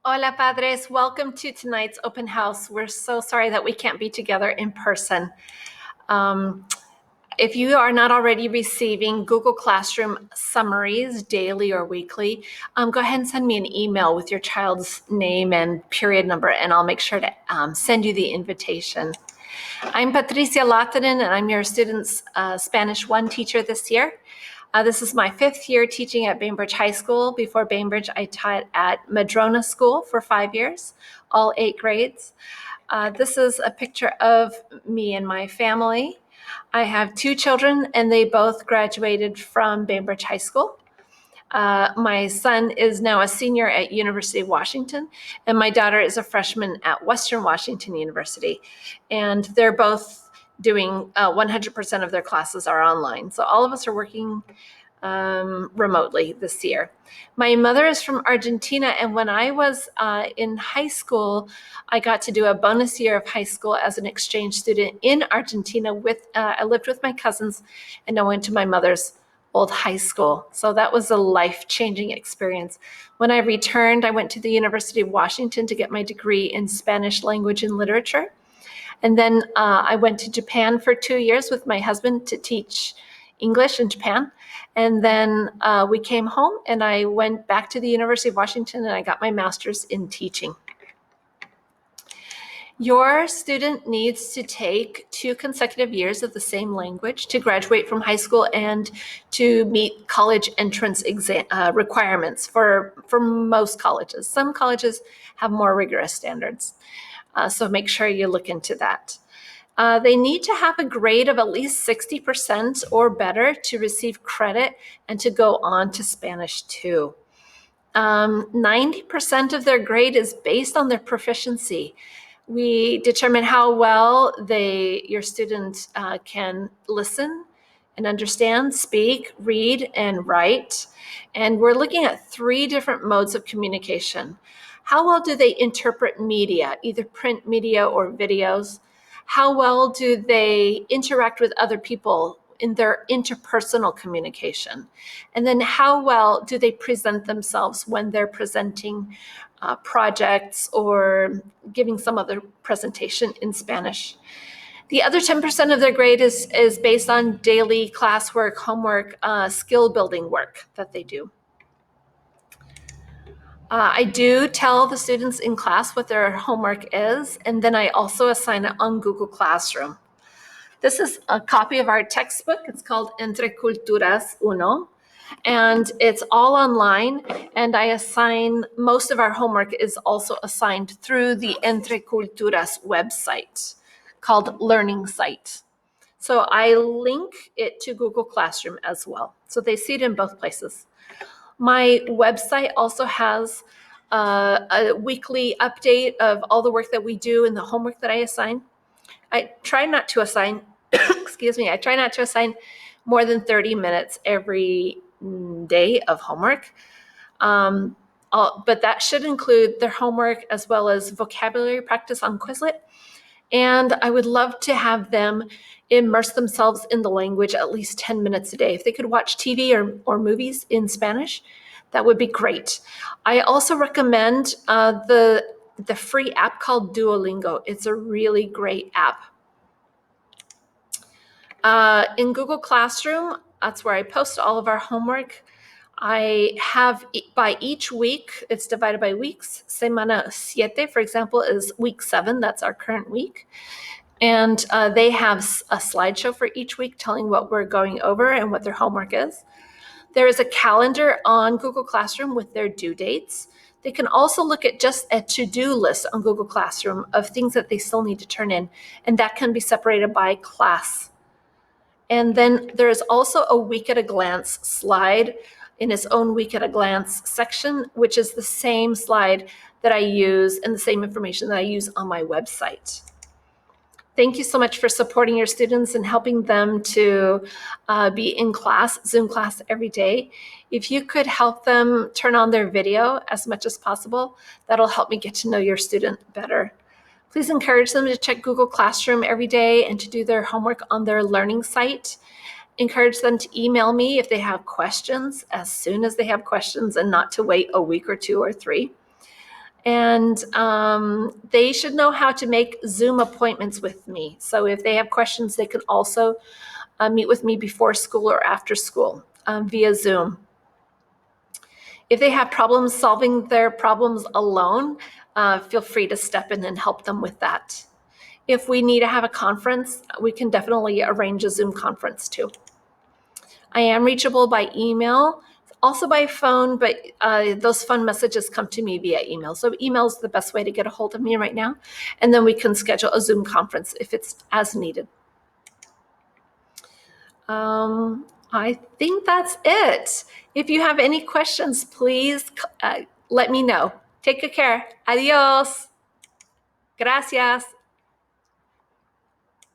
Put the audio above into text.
Hola, padres. Welcome to tonight's open house. We're so sorry that we can't be together in person. Um, if you are not already receiving Google Classroom summaries daily or weekly, go ahead and send me an email with your child's name and period number, and I'll make sure to send you the invitation. I'm Patricia Latanen, and I'm your student's Spanish 1 teacher this year. This is my 5th year teaching at Bainbridge High School. Before Bainbridge, I taught at Madrona School for 5 years, all 8 grades. This is a picture of me and my family. I have 2 children, and they both graduated from Bainbridge High School. My son is now a senior at University of Washington, and my daughter is a freshman at Western Washington University. And they're both doing 100% of their classes are online. So all of us are working remotely this year. My mother is from Argentina, and when I was in high school, I got to do a bonus year of high school as an exchange student in Argentina. I lived with my cousins, and I went to my mother's old high school. So that was a life-changing experience. When I returned, I went to the University of Washington to get my degree in Spanish language and literature. And then I went to Japan for 2 years with my husband to teach English in Japan. And then we came home and I went back to the University of Washington and I got my master's in teaching. Your student needs to take 2 consecutive years of the same language to graduate from high school and to meet college entrance exam requirements for most colleges. Some colleges have more rigorous standards, so make sure you look into that. They need to have a grade of at least 60% or better to receive credit and to go on to Spanish 2. 90% of their grade is based on their proficiency. We determine how well your student can listen and understand, speak, read, and write. And we're looking at 3 different modes of communication. How well do they interpret media, either print media or videos? How well do they interact with other people in their interpersonal communication? And then how well do they present themselves when they're presenting projects or giving some other presentation in Spanish? The other 10% of their grade is based on daily classwork, homework, skill building work that they do. I do tell the students in class what their homework is, and then I also assign it on Google Classroom. This is a copy of our textbook. It's called Entre Culturas Uno, and it's all online, and I assign, most of our homework is also assigned through the Entre Culturas website called Learning Site. So I link it to Google Classroom as well. So they see it in both places. My website also has a weekly update of all the work that we do and the homework that I assign. I try not to assign, I try not to assign more than 30 minutes every day of homework. But that should include their homework as well as vocabulary practice on Quizlet. And I would love to have them immerse themselves in the language at least 10 minutes a day. If they could watch TV or movies in Spanish, that would be great. I also recommend the free app called Duolingo. It's a really great app. In Google Classroom, that's where I post all of our homework. I have, by each week, it's divided by weeks. Semana 7, for example, is week 7. That's our current week. And they have a slideshow for each week telling what we're going over and what their homework is. There is a calendar on Google Classroom with their due dates. They can also look at just a to-do list on Google Classroom of things that they still need to turn in, and that can be separated by class. And then there is also a week at a glance slide in its own week at a glance section, which is the same slide that I use and the same information that I use on my website. Thank you so much for supporting your students and helping them to be in class, Zoom class every day. If you could help them turn on their video as much as possible, that'll help me get to know your student better. Please encourage them to check Google Classroom every day and to do their homework on their learning site. Encourage them to email me if they have questions as soon as they have questions and not to wait a week or 2 or 3. And they should know how to make Zoom appointments with me. So if they have questions, they can also meet with me before school or after school via Zoom. If they have problems solving their problems alone, feel free to step in and help them with that. If we need to have a conference, we can definitely arrange a Zoom conference too. I am reachable by email, also by phone, but those phone messages come to me via email. So email is the best way to get a hold of me right now. And then we can schedule a Zoom conference if it's as needed. I think that's it. If you have any questions, please let me know. Take good care. Adios. Gracias.